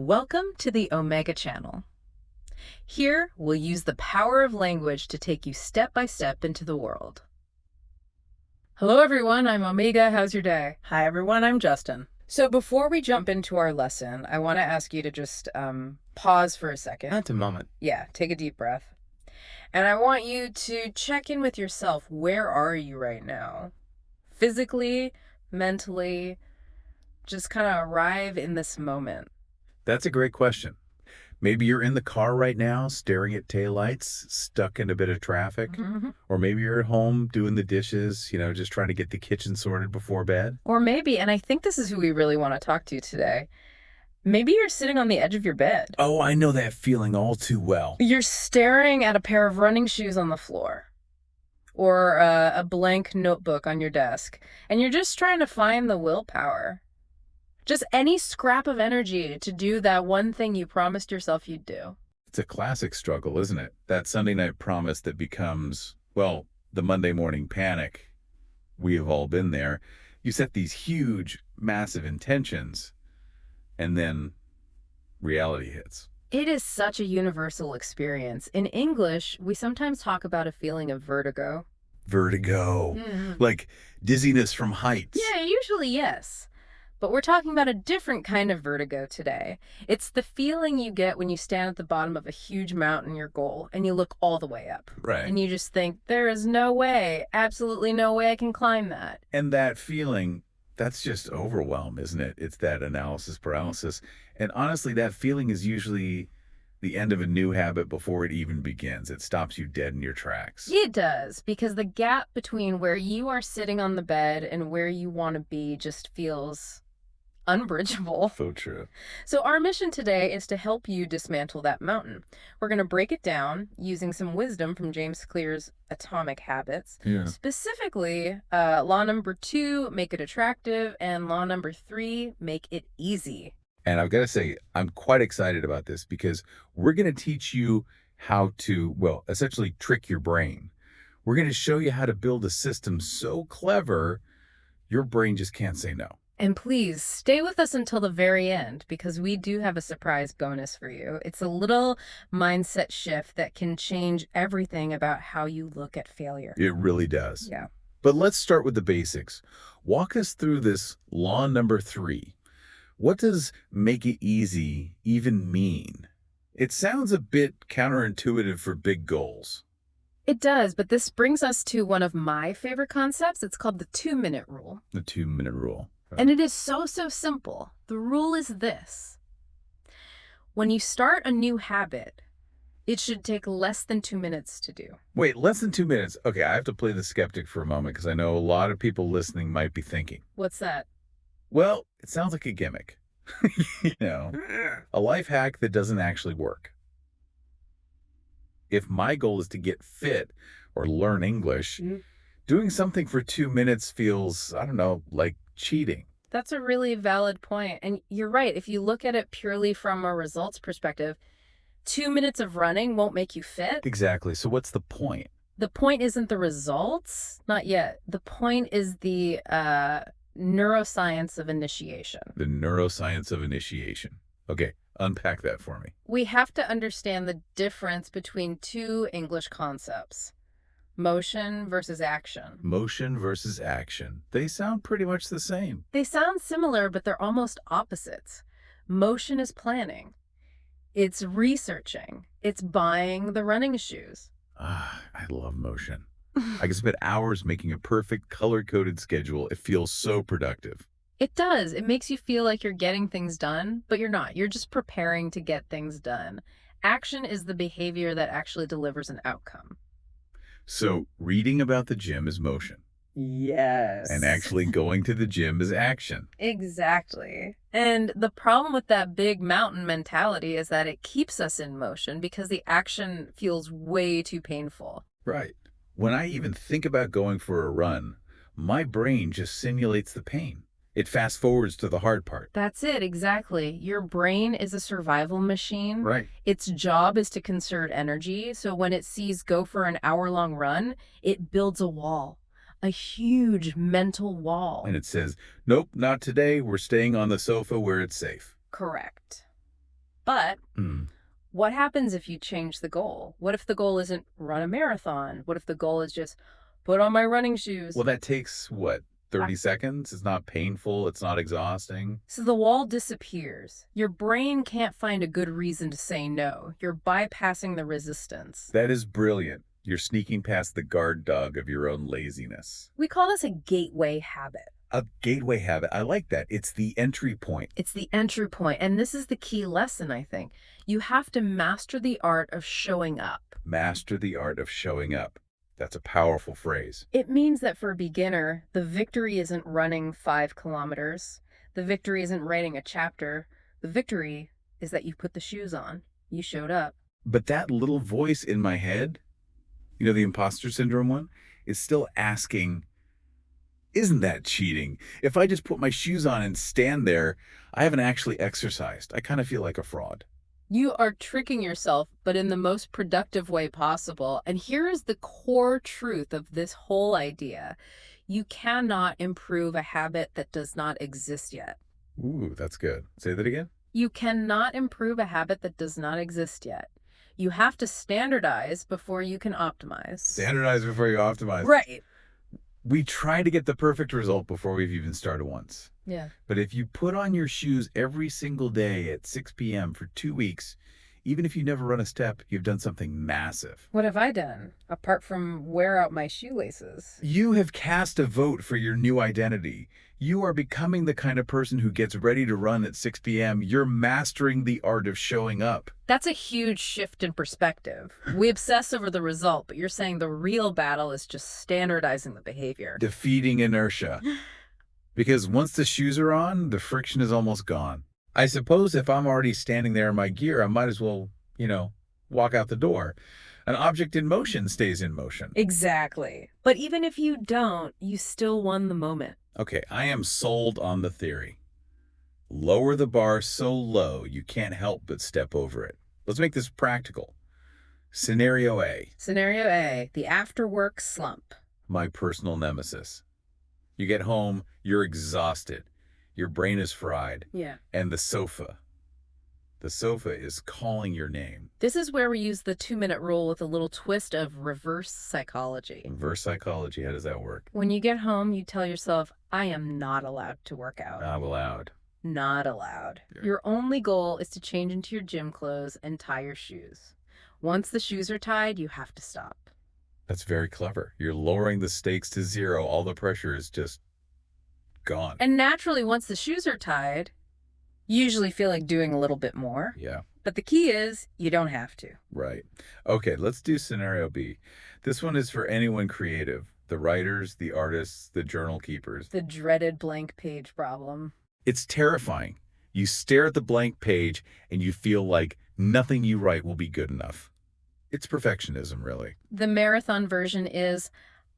Welcome to the Omega Channel. Here, we'll use the power of language to take you step by step into the world. Hello, everyone. I'm Omega. How's your day? Hi, everyone. I'm Justin. So before we jump into our lesson, I want to ask you to just pause for a second. At a moment. Yeah, take a deep breath. And I want you to check in with yourself. Where are you right now? Physically, mentally, just kind of arrive in this moment. That's a great question. Maybe you're in the car right now, staring at taillights, stuck in a bit of traffic. Or maybe you're at home doing the dishes, just trying to get the kitchen sorted before bed. Or maybe, and I think this is who we really want to talk to today, maybe you're sitting on the edge of your bed. Oh, I know that feeling all too well. You're staring at a pair of running shoes on the floor or a blank notebook on your desk, and you're just trying to find the willpower. Just any scrap of energy to do that one thing you promised yourself you'd do. It's a classic struggle, isn't it? That Sunday night promise that becomes, well, the Monday morning panic. We have all been there. You set these huge, massive intentions, and then reality hits. It is such a universal experience. In English, we sometimes talk about a feeling of vertigo. Vertigo. Like dizziness from heights. Yeah, usually yes. But we're talking about a different kind of vertigo today. It's the feeling you get when you stand at the bottom of a huge mountain, your goal, and you look all the way up. Right. And you just think, there is no way, absolutely no way I can climb that. And that feeling, that's just overwhelm, isn't it? It's that analysis paralysis. And honestly, that feeling is usually the end of a new habit before it even begins. It stops you dead in your tracks. It does, because the gap between where you are sitting on the bed and where you want to be just feels unbridgeable. So true. So our mission today is to help you dismantle that mountain. We're going to break it down using some wisdom from James Clear's Atomic Habits. Yeah. Specifically, law number 2, make it attractive, and law number 3, make it easy. And I've got to say, I'm quite excited about this because we're going to teach you how to, well, essentially trick your brain. We're going to show you how to build a system so clever, your brain just can't say no. And please stay with us until the very end, because we do have a surprise bonus for you. It's a little mindset shift that can change everything about how you look at failure. It really does. Yeah. But let's start with the basics. Walk us through this law number 3. What does make it easy even mean? It sounds a bit counterintuitive for big goals. It does, but this brings us to one of my favorite concepts. It's called the 2-minute rule. The 2-minute rule. And it is so simple. The rule is this. When you start a new habit, it should take less than 2 minutes to do. Wait, less than 2 minutes. Okay, I have to play the skeptic for a moment because I know a lot of people listening might be thinking, What's that? well, it sounds like a gimmick. A life hack that doesn't actually work. If my goal is to get fit or learn English, doing something for 2 minutes feels, I don't know, like cheating. That's a really valid point. And you're right. If you look at it purely from a results perspective, 2 minutes of running won't make you fit. Exactly. So what's the point? The point isn't the results. Not yet. The point is the neuroscience of initiation. The neuroscience of initiation. Okay, unpack that for me. We have to understand the difference between 2 English concepts. Motion versus action. Motion versus action. They sound pretty much the same. They sound similar, but they're almost opposites. Motion is planning. It's researching. It's buying the running shoes. Ah, I love motion. I can spend hours making a perfect color-coded schedule. It feels so productive. It does. It makes you feel like you're getting things done, but you're not. You're just preparing to get things done. Action is the behavior that actually delivers an outcome. So reading about the gym is motion. Yes. And actually going to the gym is action. Exactly. And the problem with that big mountain mentality is that it keeps us in motion because the action feels way too painful. Right. When I even think about going for a run, my brain just simulates the pain. It fast forwards to the hard part. That's it, exactly. Your brain is a survival machine. Right. Its job is to conserve energy. So when it sees go for an hour-long run, it builds a wall, a huge mental wall. And it says, nope, not today. We're staying on the sofa where it's safe. Correct. But Hmm. what happens if you change the goal? What if the goal isn't run a marathon? What if the goal is just put on my running shoes? Well, that takes, what, I- 30 seconds? It's not painful. It's not exhausting. So the wall disappears. Your brain can't find a good reason to say no. You're bypassing the resistance. That is brilliant. You're sneaking past the guard dog of your own laziness. We call this a gateway habit. A gateway habit. I like that. It's the entry point. It's the entry point, and this is the key lesson, I think. You have to master the art of showing up. Master the art of showing up. That's a powerful phrase. It means that for a beginner, the victory isn't running 5 kilometers. The victory isn't writing a chapter. The victory is that you put the shoes on. You showed up. But that little voice in my head, you know, the imposter syndrome one, is still asking, isn't that cheating? If I just put my shoes on and stand there, I haven't actually exercised. I kind of feel like a fraud. You are tricking yourself, but in the most productive way possible. And here is the core truth of this whole idea. You cannot improve a habit that does not exist yet. Ooh, that's good. Say that again. You cannot improve a habit that does not exist yet. You have to standardize before you can optimize. Standardize before you optimize. Right. We try to get the perfect result before we've even started once. Yeah. But if you put on your shoes every single day at 6 p.m. for 2 weeks, even if you never run a step, you've done something massive. What have I done, apart from wear out my shoelaces? You have cast a vote for your new identity. You are becoming the kind of person who gets ready to run at 6 p.m. You're mastering the art of showing up. That's a huge shift in perspective. We obsess over the result, but you're saying the real battle is just standardizing the behavior. Defeating inertia. Because once the shoes are on, the friction is almost gone. I suppose if I'm already standing there in my gear, I might as well, walk out the door. An object in motion stays in motion. Exactly. But even if you don't, you still won the moment. Okay, I am sold on the theory. Lower the bar so low you can't help but step over it. Let's make this practical. Scenario A, Scenario A, the after-work slump. my personal nemesis. You get home, you're exhausted. Your brain is fried. Yeah. And the sofa is calling your name. This is where we use the 2-minute rule with a little twist of reverse psychology. Reverse psychology, how does that work? When you get home, you tell yourself, I am not allowed to work out. Not allowed. Not allowed. Yeah. Your only goal is to change into your gym clothes and tie your shoes. Once the shoes are tied, you have to stop. That's very clever. You're lowering the stakes to zero. All the pressure is just gone. And naturally, once the shoes are tied, you usually feel like doing a little bit more. Yeah, But the key is, you don't have to. right. Okay, let's do scenario B. This one is for anyone creative. The writers, the artists, the journal keepers. The dreaded blank page problem. It's terrifying. You stare at the blank page and you feel like nothing you write will be good enough. It's perfectionism, really. The marathon version is,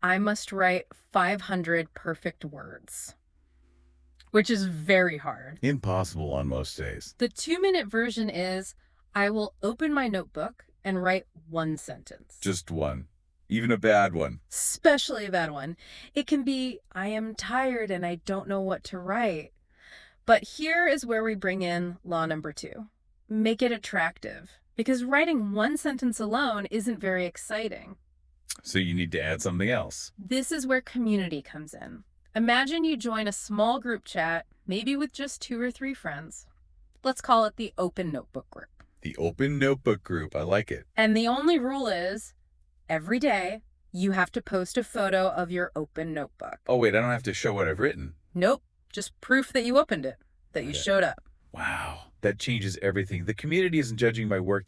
I must write 500 perfect words, which is very hard. Impossible on most days. The 2-minute version is, I will open my notebook and write 1 sentence. Just one. Even a bad one. Especially a bad one. It can be, I am tired and I don't know what to write. But here is where we bring in law number 2. Make it attractive. Because writing 1 sentence alone isn't very exciting. So you need to add something else. This is where community comes in. Imagine you join a small group chat, maybe with just 2 or 3 friends. Let's call it the open notebook group. The open notebook group. I like it. And the only rule is, every day, you have to post a photo of your open notebook. Oh, wait, I don't have to show what I've written. Nope, just proof that you opened it, that you Okay. showed up. Wow, that changes everything. The community isn't judging my work.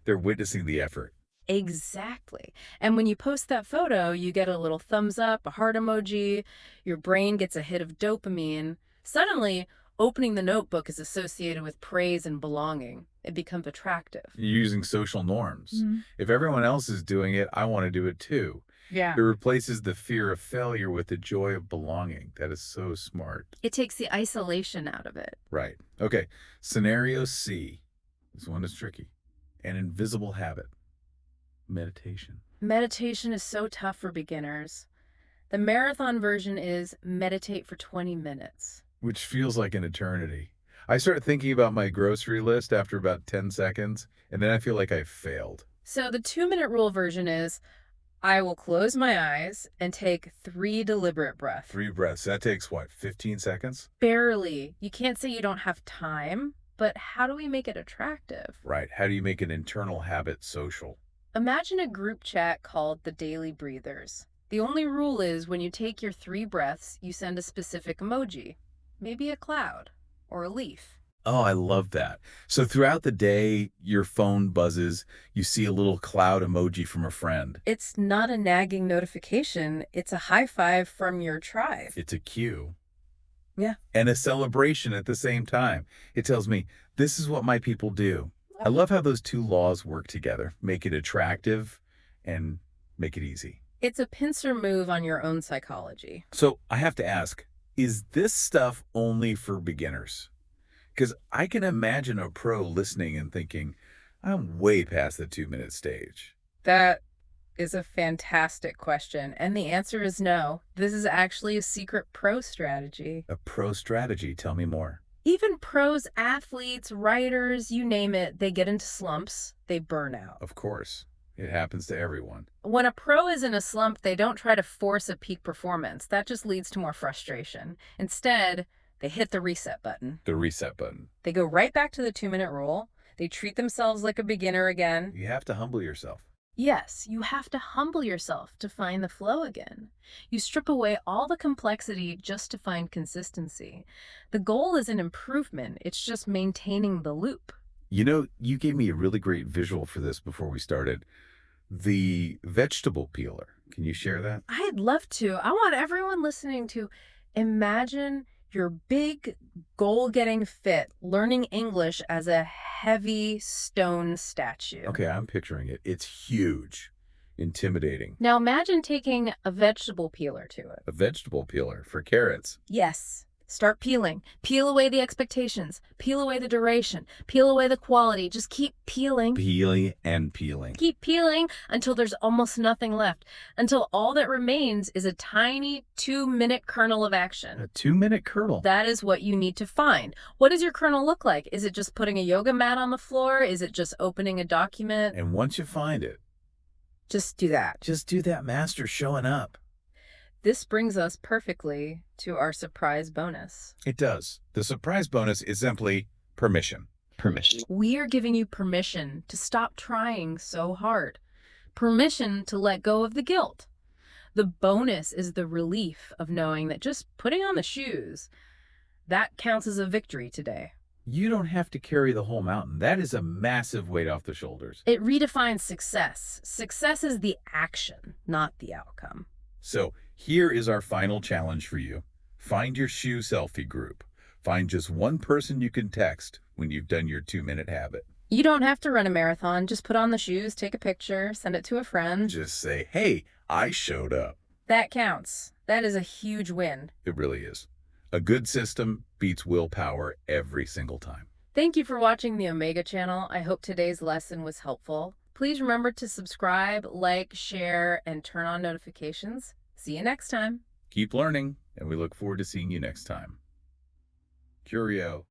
They're witnessing the effort. Exactly. And when you post that photo, you get a little thumbs up, a heart emoji, your brain gets a hit of dopamine. Suddenly, opening the notebook is associated with praise and belonging. It becomes attractive. You're using social norms. If everyone else is doing it, I want to do it too. Yeah. It replaces the fear of failure with the joy of belonging. That is so smart. It takes the isolation out of it. Right. Okay. Scenario C. This one is tricky. An invisible habit. Meditation. Meditation is so tough for beginners. The marathon version is meditate for 20 minutes. Which feels like an eternity. I start thinking about my grocery list after about 10 seconds, and then I feel like I've failed. So the 2-minute rule version is I will close my eyes and take 3 deliberate breaths. 3 breaths. That takes what, 15 seconds? Barely. You can't say you don't have time, but how do we make it attractive? Right. How do you make an internal habit social? Imagine a group chat called the Daily Breathers. The only rule is when you take your 3 breaths, you send a specific emoji, maybe a cloud or a leaf. Oh, I love that. So throughout the day, your phone buzzes, you see a little cloud emoji from a friend. It's not a nagging notification, it's a high five from your tribe. It's a cue. Yeah. And a celebration at the same time. It tells me, this is what my people do. I love how those two laws work together. Make it attractive and make it easy. It's a pincer move on your own psychology. So I have to ask, is this stuff only for beginners? Because I can imagine a pro listening and thinking, I'm way past the 2-minute stage. That is a fantastic question. And the answer is no. This is actually a secret pro strategy. A pro strategy, tell me more. Even pros, athletes, writers, you name it, they get into slumps, they burn out. Of course, it happens to everyone. When a pro is in a slump, they don't try to force a peak performance. That just leads to more frustration. Instead, they hit the reset button. The reset button. They go right back to the 2-minute rule. They treat themselves like a beginner again. You have to humble yourself. Yes, you have to humble yourself to find the flow again. You strip away all the complexity just to find consistency. The goal isn't improvement, it's just maintaining the loop. You know, you gave me a really great visual for this before we started. The vegetable peeler. Can you share that? I'd love to. I want everyone listening to imagine your big, goal-getting fit learning English as a heavy stone statue. Okay, I'm picturing it. It's huge, intimidating. Now imagine taking a vegetable peeler to it. A vegetable peeler for carrots. Yes. Start peeling. Peel away the expectations. Peel away the duration. Peel away the quality. Just keep peeling. Peeling and peeling. Keep peeling until there's almost nothing left. Until all that remains is a tiny 2-minute kernel of action. A 2-minute kernel. That is what you need to find. What does your kernel look like? Is it just putting a yoga mat on the floor? Is it just opening a document? And once you find it, Just do that. just do that master showing up. This brings us perfectly to our surprise bonus. It does. The surprise bonus is simply permission. Permission. We are giving you permission to stop trying so hard. Permission to let go of the guilt. The bonus is the relief of knowing that just putting on the shoes, that counts as a victory today. You don't have to carry the whole mountain. That is a massive weight off the shoulders. It redefines success. Success is the action, not the outcome. So here is our final challenge for you. Find your shoe selfie group. Find just one person you can text when you've done your 2-minute habit. You don't have to run a marathon. Just put on the shoes, take a picture, send it to a friend. Just say, hey, I showed up. That counts. That is a huge win. It really is. A good system beats willpower every single time. Thank you for watching the Omega channel. I hope today's lesson was helpful. Please remember to subscribe, like, share, and turn on notifications. See you next time. Keep learning, and we look forward to seeing you next time. Curio.